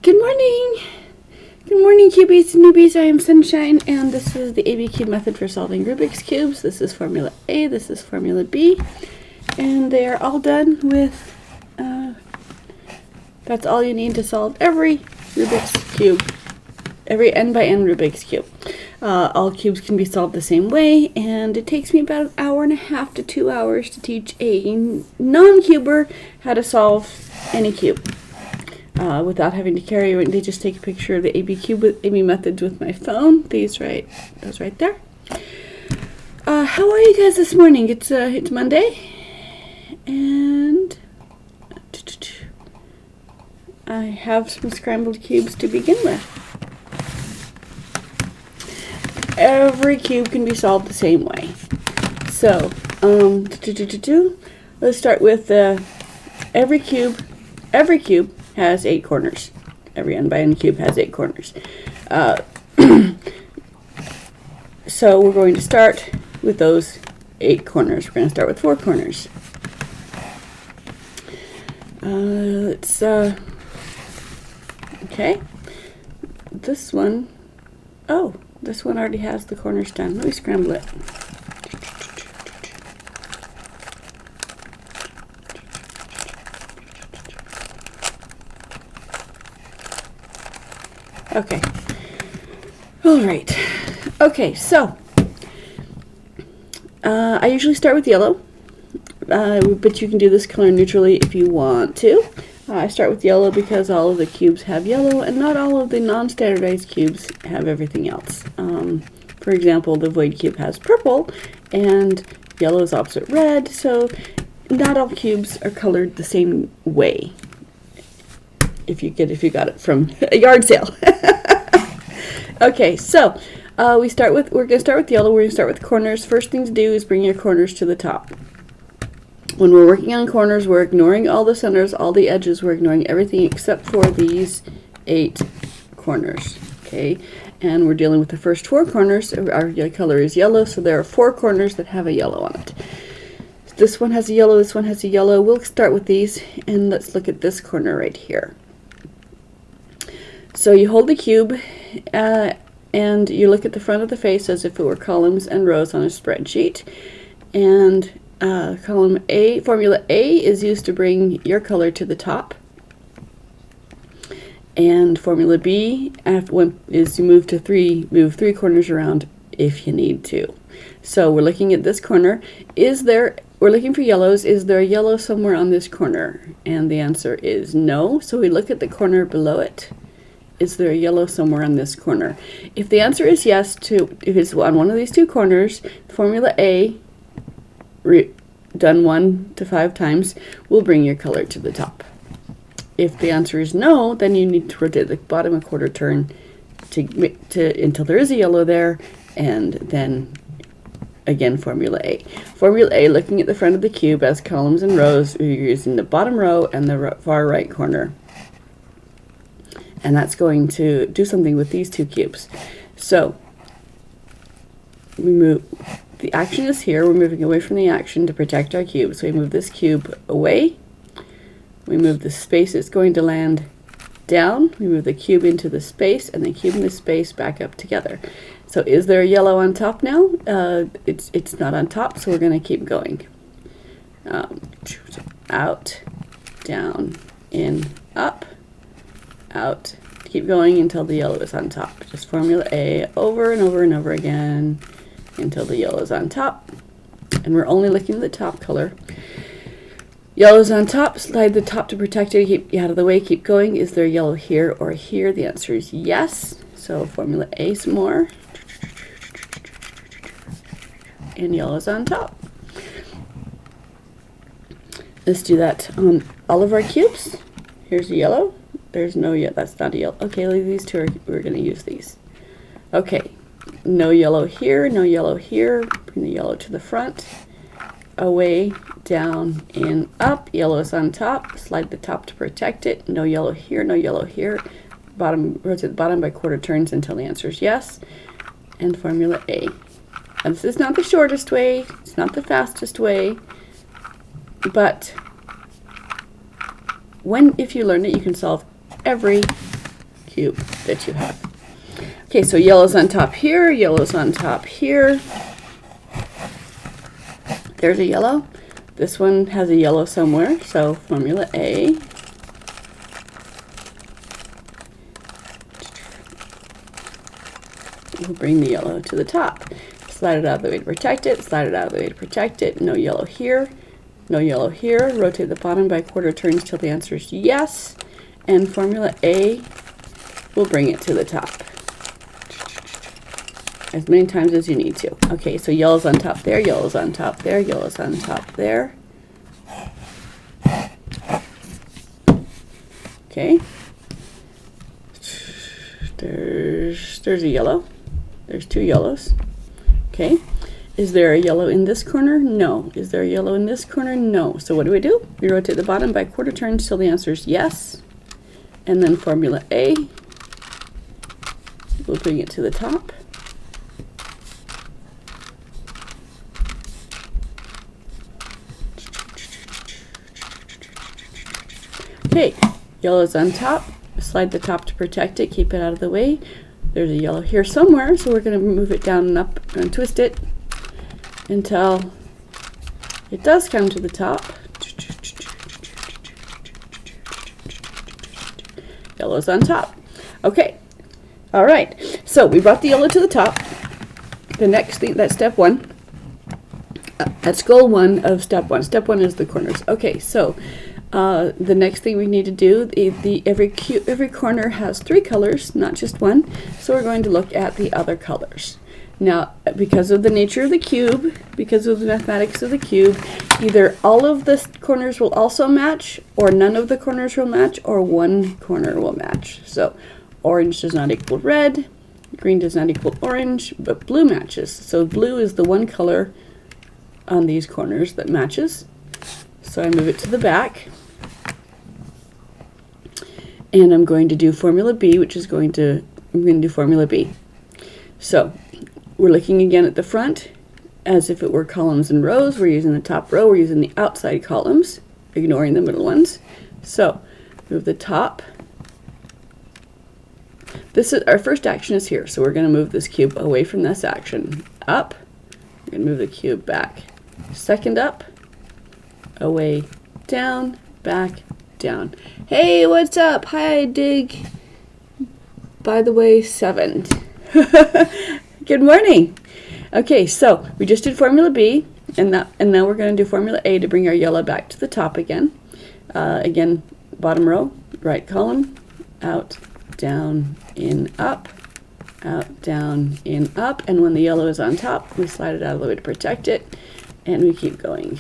Good morning! Good morning, cubies and newbies. I am Sunshine, and this is the ABCube method for solving Rubik's Cubes. This is Formula A, this is Formula B, and they are all done with, that's all you need to solve every Rubik's Cube, every n by n Rubik's Cube. All cubes can be solved the same way, and it takes me about an hour and a half to 2 hours to teach a non-cuber how to solve any cube. Without having to carry it. They just take a picture of the ABCube with AB methods with my phone. Those right there. How are you guys this morning? It's Monday, and I have some scrambled cubes to begin with. Every cube can be solved the same way. So, let's start with every cube. Every cube has 8 corners. Every n by n cube has 8 corners. So we're going to start with those 8 corners. We're going to start with 4 corners. Okay. This one, this one already has the corners done. Let me scramble it. Okay. All right. Okay, so I usually start with yellow, but you can do this color neutrally if you want to. I start with yellow because all of the cubes have yellow, and not all of the non-standardized cubes have everything else. For example, the void cube has purple, and yellow is opposite red, so not all cubes are colored the same way. If you got it from a yard sale. Okay, so we're going to start with yellow. We're going to start with corners. First thing to do is bring your corners to the top. When we're working on corners, we're ignoring all the centers, all the edges. We're ignoring everything except for these 8 corners. Okay, and we're dealing with the first 4 corners. Our color is yellow, so there are 4 corners that have a yellow on it. This one has a yellow, this one has a yellow. We'll start with these, and let's look at this corner right here. So you hold the cube, and you look at the front of the face as if it were columns and rows on a spreadsheet. And column A, formula A, is used to bring your color to the top. And formula B is to move 3 corners around if you need to. So we're looking at this corner. We're looking for yellows. Is there a yellow somewhere on this corner? And the answer is no. So we look at the corner below it. Is there a yellow somewhere on this corner? If the answer is yes, if it's on one of these 2 corners, formula A, done 1 to 5 times, will bring your color to the top. If the answer is no, then you need to rotate the bottom a quarter turn until there is a yellow there, and then again formula A. Formula A, looking at the front of the cube as columns and rows, you're using the bottom row and the far right corner. And that's going to do something with these 2 cubes. So we move, the action is here, we're moving away from the action to protect our cube. So we move this cube away, we move the space it's going to land down, we move the cube into the space, and the cube and the space back up together. So is there a yellow on top now? It's not on top, so we're going to keep going. Out, down, in, up, out. Keep going until the yellow is on top. Just formula A over and over and over again until the yellow is on top. And we're only looking at the top color. Yellow's on top, slide the top to protect it, keep out of the way, keep going. Is there yellow here or here? The answer is yes. So formula A some more. And yellow's on top. Let's do that on all of our cubes. Here's a yellow. There's no yet. That's not a yellow. Okay, these 2 we're going to use these. Okay, no yellow here, no yellow here. Bring the yellow to the front. Away, down, in, up. Yellow is on top. Slide the top to protect it. No yellow here, no yellow here. Rotate the bottom by quarter turns until the answer is yes. And formula A. And this is not the shortest way. It's not the fastest way. But if you learn it, you can solve every cube that you have. Okay, so yellow's on top here, yellow's on top here. There's a yellow. This one has a yellow somewhere, so formula A. We'll bring the yellow to the top. Slide it out of the way to protect it, slide it out of the way to protect it. No yellow here, no yellow here. Rotate the bottom by quarter turns till the answer is yes. And formula A will bring it to the top. As many times as you need to. Okay, so yellow's on top there, yellow's on top there, yellow's on top there. Okay. There's a yellow. There's two yellows. Okay. Is there a yellow in this corner? No. Is there a yellow in this corner? No. So what do? We rotate the bottom by quarter turns till the answer is yes. And then formula A, we'll bring it to the top. Okay, yellow's on top. Slide the top to protect it, keep it out of the way. There's a yellow here somewhere, so we're going to move it down and up and twist it until it does come to the top. Yellow's on top. Okay, all right. So we brought the yellow to the top. The next thing, that's step one. That's goal one of step one. Step one is the corners. Okay, so the next thing we need to do, every corner has three colors, not just one. So we're going to look at the other colors. Now, because of the nature of the cube, because of the mathematics of the cube, either all of the corners will also match, or none of the corners will match, or one corner will match. So orange does not equal red, green does not equal orange, but blue matches. So blue is the one color on these corners that matches. So I move it to the back. And I'm going to do formula B, which is I'm going to do formula B. So we're looking again at the front as if it were columns and rows. We're using the top row, we're using the outside columns, ignoring the middle ones. So move the top. This is our first action is here, so we're going to move this cube away from this action. Up. We're going to move the cube back. Second up, away, down, back, down. Hey, what's up? Hi, Dig. By the way, 7. Good morning. Okay, so we just did formula B, and now we're going to do formula A to bring our yellow back to the top again. Again, bottom row, right column, out, down, in, up, out, down, in, up, and when the yellow is on top, we slide it out of the way to protect it, and we keep going.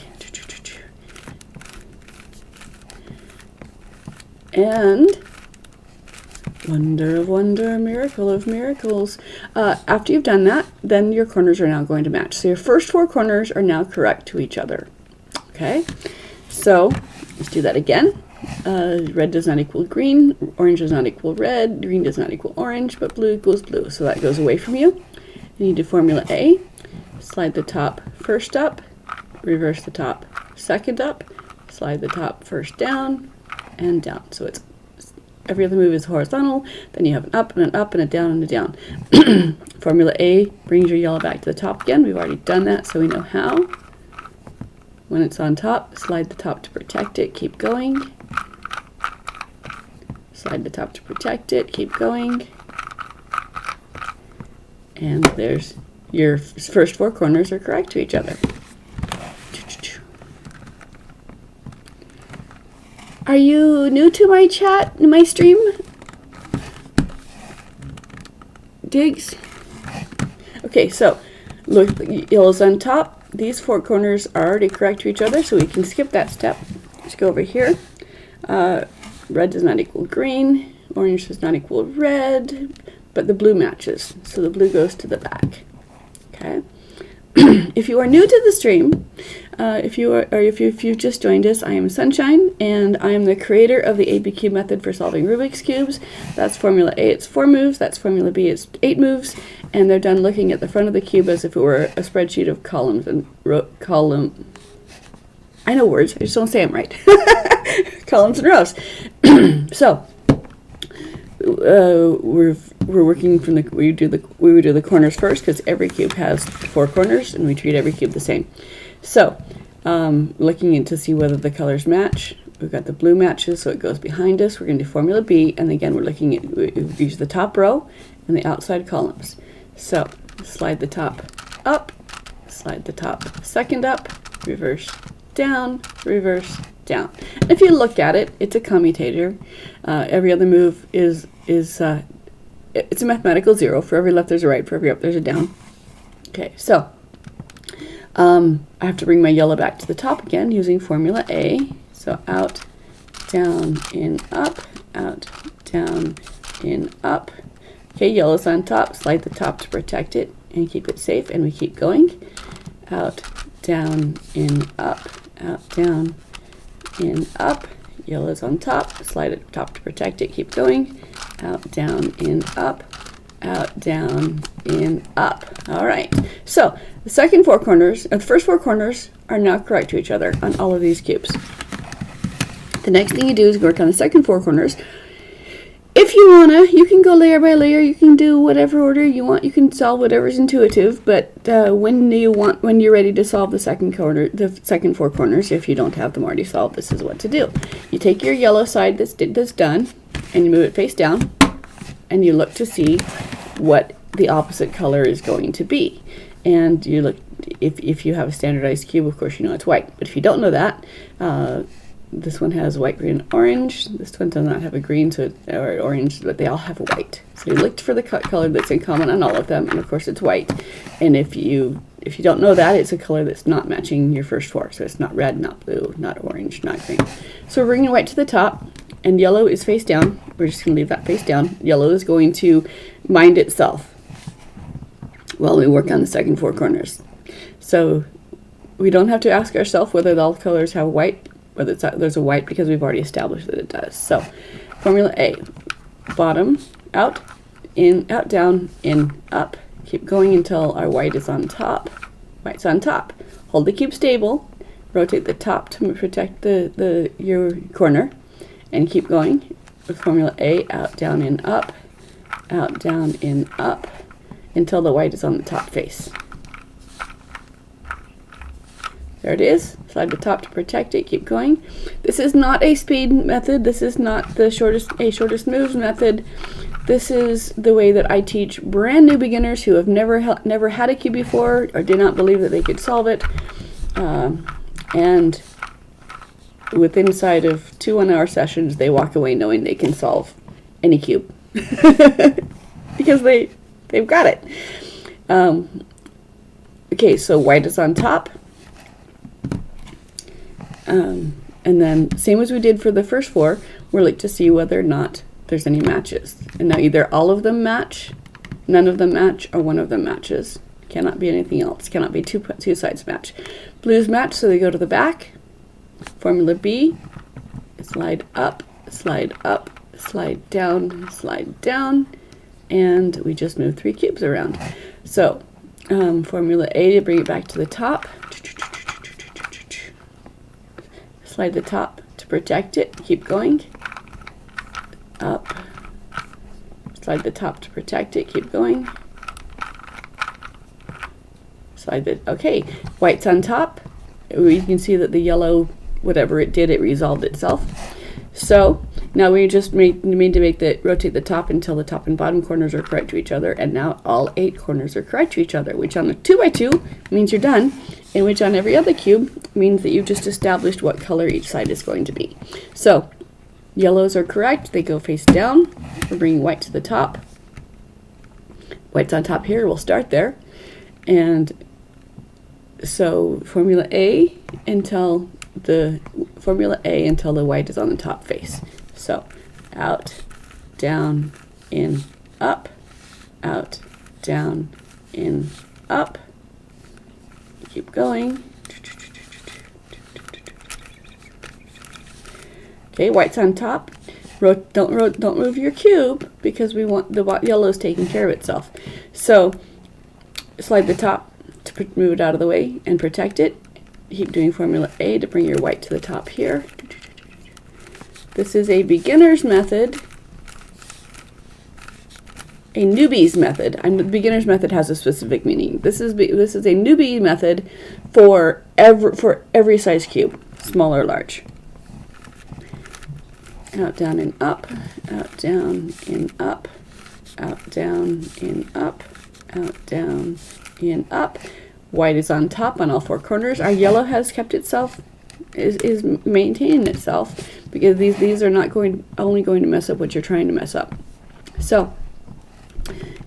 And wonder of wonder, miracle of miracles. After you've done that, then your corners are now going to match. So your first 4 corners are now correct to each other. Okay, so let's do that again. Red does not equal green, orange does not equal red, green does not equal orange, but blue equals blue. So that goes away from you. You need to formula A. Slide the top first up, reverse the top second up, slide the top first down, and down. So it's every other move is horizontal, then you have an up and an up and a down and a down. Formula A brings your yellow back to the top again. We've already done that, so we know how. When it's on top, slide the top to protect it, keep going. Slide the top to protect it, keep going. And there's your first 4 corners are correct to each other. Are you new to my chat, my stream? Diggs? Okay, so look, yellow's on top. These 4 corners are already correct to each other, so we can skip that step. Let's go over here. Red does not equal green. Orange does not equal red, but the blue matches. So the blue goes to the back. Okay. If you are new to the stream, if you've just joined us, I am Sunshine, and I am the creator of the ABCube method for solving Rubik's cubes. That's formula A, it's 4 moves. That's formula B, it's 8 moves, and they're done looking at the front of the cube as if it were a spreadsheet of columns and I know words, I just don't say them right. Columns and rows. So we're working from we would do the corners first, because every cube has 4 corners, and we treat every cube the same. So looking in to see whether the colors match. We've got the blue matches, so it goes behind us. We're going to do formula B, and again we're looking at, we use the top row and the outside columns. So slide the top up, slide the top second up, reverse down, reverse down. And if you look at it, it's a commutator. Every other move is it's a mathematical 0. For every left there's a right, for every up there's a down. Okay, so I have to bring my yellow back to the top again using formula A. So out, down, in, up, out, down, in, up. Okay, yellow's on top, slide the top to protect it and keep it safe, and we keep going. Out, down, in, up, out, down, in, up. Yellow's on top, slide it top to protect it, keep going. Out, down, in, up, out, down, in, up. All right, so the second 4 corners, the first 4 corners are now correct to each other on all of these cubes. The next thing you do is work on the second 4 corners. If you wanna, you can go layer by layer. You can do whatever order you want. You can solve whatever's intuitive. But when you're ready to solve the second 4 corners, if you don't have them already solved, this is what to do. You take your yellow side that's done, and you move it face down, and you look to see what the opposite color is going to be. And you look, if you have a standardized cube, of course you know it's white. But if you don't know that, this one has white, green, orange. This one does not have a green, or orange, but they all have white. So you looked for the color that's in common on all of them, and of course it's white. And if you don't know that, it's a color that's not matching your first 4. So it's not red, not blue, not orange, not green. So we're bringing white to the top, and yellow is face down. We're just going to leave that face down. Yellow is going to mind itself while we work on the second 4 corners. So we don't have to ask ourselves whether all colors have white, whether there's a white, because we've already established that it does. So formula A, bottom, out, in, out, down, in, up. Keep going until our white is on top. White's on top. Hold the cube stable, rotate the top to protect your corner, and keep going with formula A, out, down, in, up, out, down, in, up, until the white is on the top face. There it is. Slide the top to protect it. Keep going. This is not a speed method. This is not the shortest moves method. This is the way that I teach brand new beginners who have never had a cube before, or did not believe that they could solve it. And within inside of 2 1-hour sessions, they walk away knowing they can solve any cube because they've got it. Okay, so white is on top. And then same as we did for the first 4, we're looking to see whether or not there's any matches. And now either all of them match, none of them match, or one of them matches. Cannot be anything else. Cannot be two sides match. Blues match, so they go to the back. Formula B, slide up, slide down, and we just move 3 cubes around. So formula A to bring it back to the top. Slide the top to protect it. Keep going. Up. Slide the top to protect it. Keep going. Slide the, okay, white's on top. We can see that the yellow, whatever it did, it resolved itself. So now we just rotate the top until the top and bottom corners are correct to each other, and now all 8 corners are correct to each other, which on a 2x2 means you're done, and which on every other cube means that you've just established what color each side is going to be. So yellows are correct, they go face down. We're bringing white to the top. White's on top here, we'll start there. And so formula A until the white is on the top face. So out, down, in, up, out, down, in, up. Keep going. Okay, white's on top. Don't move your cube because we want the yellow's taking care of itself. So slide the top to move it out of the way and protect it. Keep doing formula A to bring your white to the top here. This is a beginner's method a newbie's method. And the beginner's method has a specific meaning. This is a newbie method for every size cube, small or large. Out, down, and up. Out, down, in, up. Out, down, in, up. Out, down, in, up. White is on top on all four corners. Our yellow has kept itself, is maintaining itself, because these are not only going to mess up what you're trying to mess up. So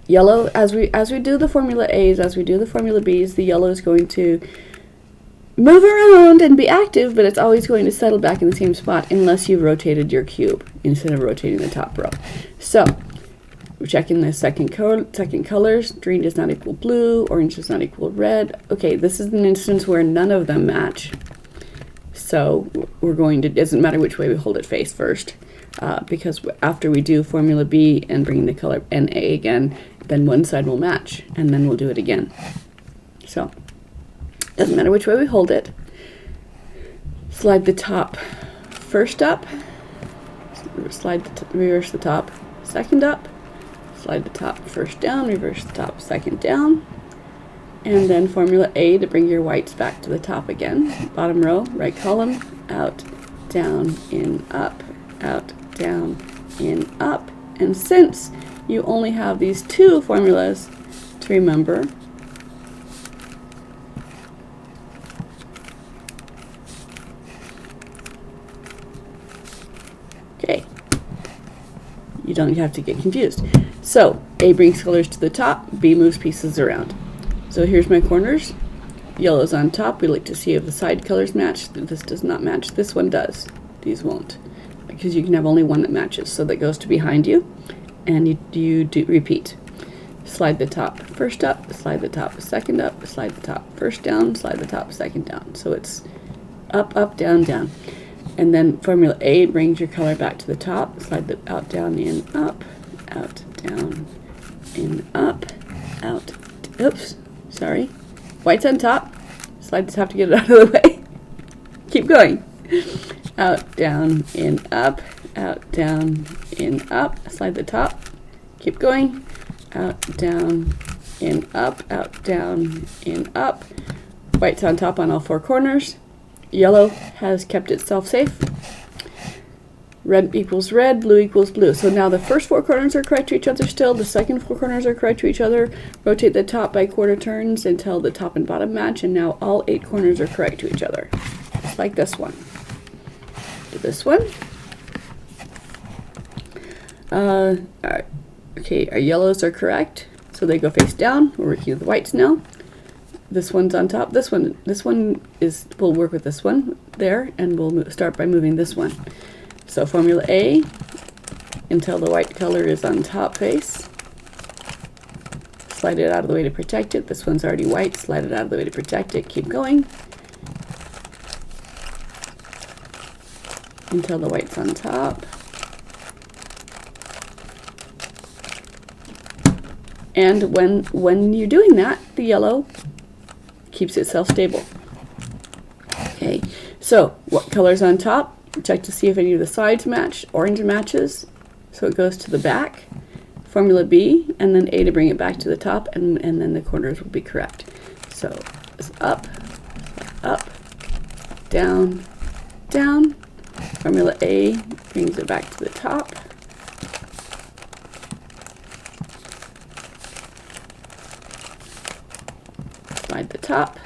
yellow, as we do the formula A's, as we do the formula B's, the yellow is going to move around and be active, but it's always going to settle back in the same spot unless you've rotated your cube instead of rotating the top row. So we're checking the second colors. Green does not equal blue. Orange does not equal red. Okay, this is an instance where none of them match. So we're going to, it doesn't matter which way we hold it face first, because after we do formula B and bring the color NA again, then one side will match, and then we'll do it again. So doesn't matter which way we hold it. Slide the top first up. Reverse the top second up. Slide the top first down, reverse the top second down, and then formula A to bring your whites back to the top again. Bottom row, right column, out, down, in, up, out, down, in, up. And since you only have these two formulas to remember, okay, you don't have to get confused. So A brings colors to the top, B moves pieces around. So here's my corners. Yellow's on top. We look to see if the side colors match. This does not match. This one does. These won't, because you can have only one that matches. So that goes to behind you, and you do repeat. Slide the top first up, slide the top second up, slide the top first down, slide the top second down. So it's up, up, down, down. And then formula A brings your color back to the top. Slide the out, down, in, up, out, down, in, up, out. Oops, sorry. White's on top. Slide the top to get it out of the way. Keep going. Out, down, in, up, out, down, in, up. Slide the top. Keep going. Out, down, in, up, out, down, in, up. White's on top on all four corners. Yellow has kept itself safe. Red equals red, blue equals blue. So now the first four corners are correct to each other still. The second four corners are correct to each other. Rotate the top by quarter turns until the top and bottom match, and now all 8 corners are correct to each other. Just like this one. Do this one. Alright. Okay, our yellows are correct, so they go face down. We're working with the whites now. This one's on top. This one is, we'll work with this one there, and we'll start by moving this one. So formula A until the white color is on top face. Slide it out of the way to protect it. This one's already white. Slide it out of the way to protect it. Keep going until the white's on top. And when you're doing that, the yellow keeps itself stable. Okay, so what color's on top? Check to see if any of the sides match. Orange matches, so it goes to the back. Formula B, and then A to bring it back to the top, and then the corners will be correct. So it's up, up, down, down. Formula A brings it back to the top. Slide the top.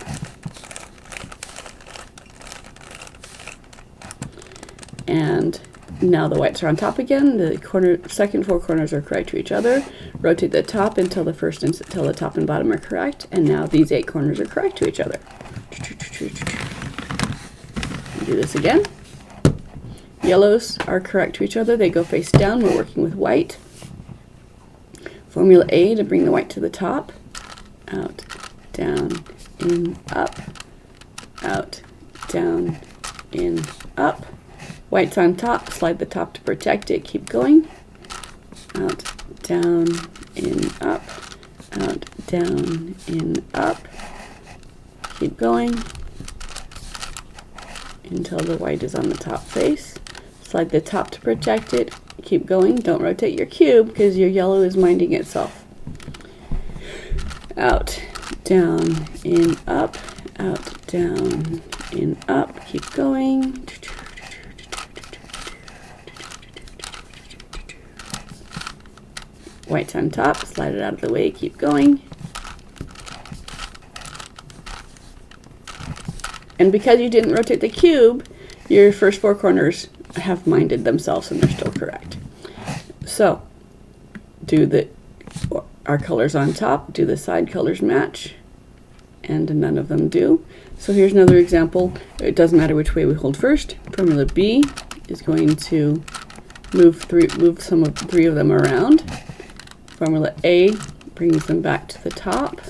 And now the whites are on top again. The second 4 corners are correct to each other. Rotate the top until the top and bottom are correct. And now these 8 corners are correct to each other. Do this again. Yellows are correct to each other. They go face down. We're working with white. Formula A to bring the white to the top. Out, down, in, up. Out, down, in, up. White's on top, slide the top to protect it, keep going. Out, down, in, up. Out, down, in, up. Keep going until the white is on the top face. Slide the top to protect it, keep going. Don't rotate your cube because your yellow is minding itself. Out, down, in, up, out, down, in, up. Keep going. White's on top, slide it out of the way, keep going. And because you didn't rotate the cube, your first 4 corners have minded themselves and they're still correct. So, do our colors on top, do the side colors match, and none of them do. So here's another example. It doesn't matter which way we hold first. Formula B is going to move 3 of them around. Formula A brings them back to the top.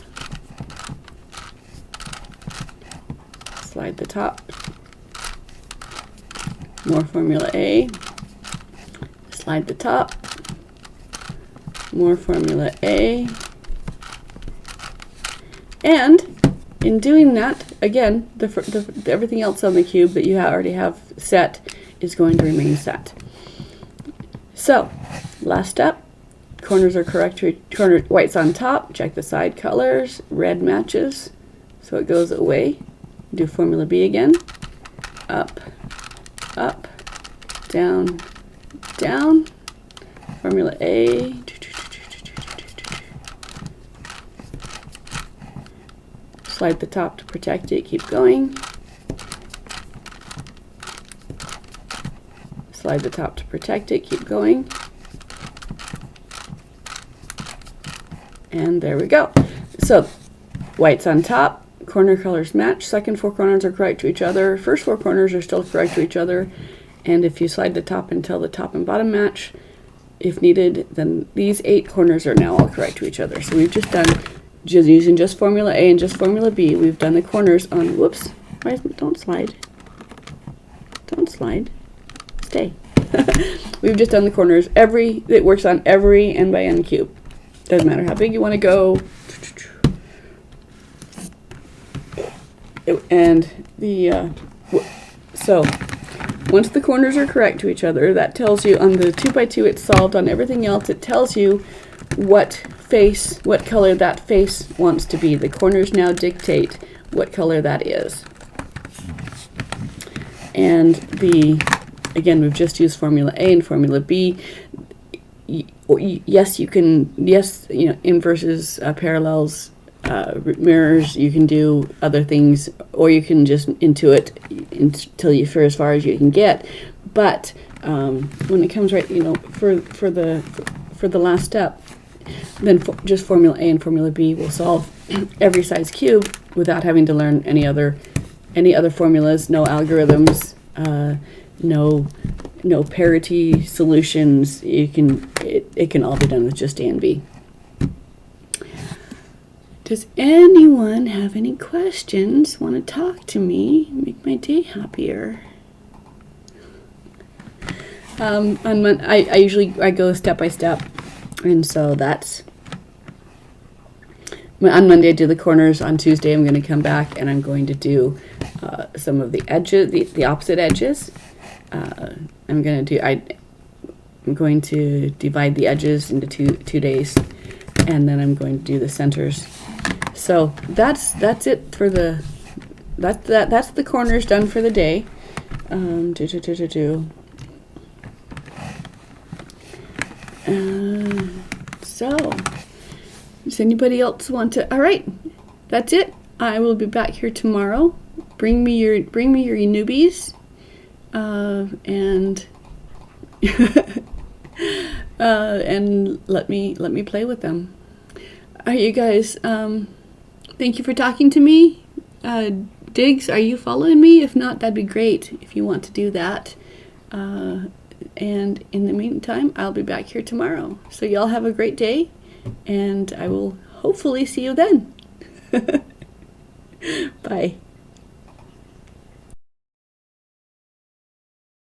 Slide the top. More Formula A. Slide the top. More Formula A. And in doing that, again, everything else on the cube that you already have set is going to remain set. So, last step. Corners are correct. White's on top. Check the side colors. Red matches, so it goes away. Do Formula B again. Up, up, down, down. Formula A. Slide the top to protect it. Keep going. Slide the top to protect it. Keep going. And there we go. So, white's on top, corner colors match, second 4 corners are correct to each other, first 4 corners are still correct to each other, and if you slide the top until the top and bottom match, if needed, then these 8 corners are now all correct to each other. So we've just done, using just Formula A and just Formula B, we've done the corners on, whoops, don't slide. Don't slide. Stay. We've just done the corners, it works on every n by n cube. Doesn't matter how big you want to go. And so once the corners are correct to each other, that tells you on the 2x2 it's solved. On everything else, it tells you what color that face wants to be. The corners now dictate what color that is. And again, we've just used Formula A and Formula B. Yes, you can, inverses, parallels, mirrors, you can do other things, or you can just intuit until you, for as far as you can get. But when it comes right, for the last step, then just Formula A and Formula B will solve every size cube without having to learn any other formulas, no algorithms, no parity solutions. It can all be done with just A and B. Does anyone have any questions? Want to talk to me? Make my day happier. I go step by step, and so that's on Monday I do the corners. On Tuesday I'm going to come back and I'm going to do some of the edges, the opposite edges. I'm going to divide the edges into two days, and then I'm going to do the centers. So that's it for that's the corners done for the day. So does anybody else want to? All right, that's it. I will be back here tomorrow. Bring me your newbies, and and let me play with them. All right, you guys. Thank you for talking to me. Diggs, are you following me? If not, that'd be great if you want to do that. And in the meantime, I'll be back here tomorrow. So y'all have a great day, and I will hopefully see you then. Bye.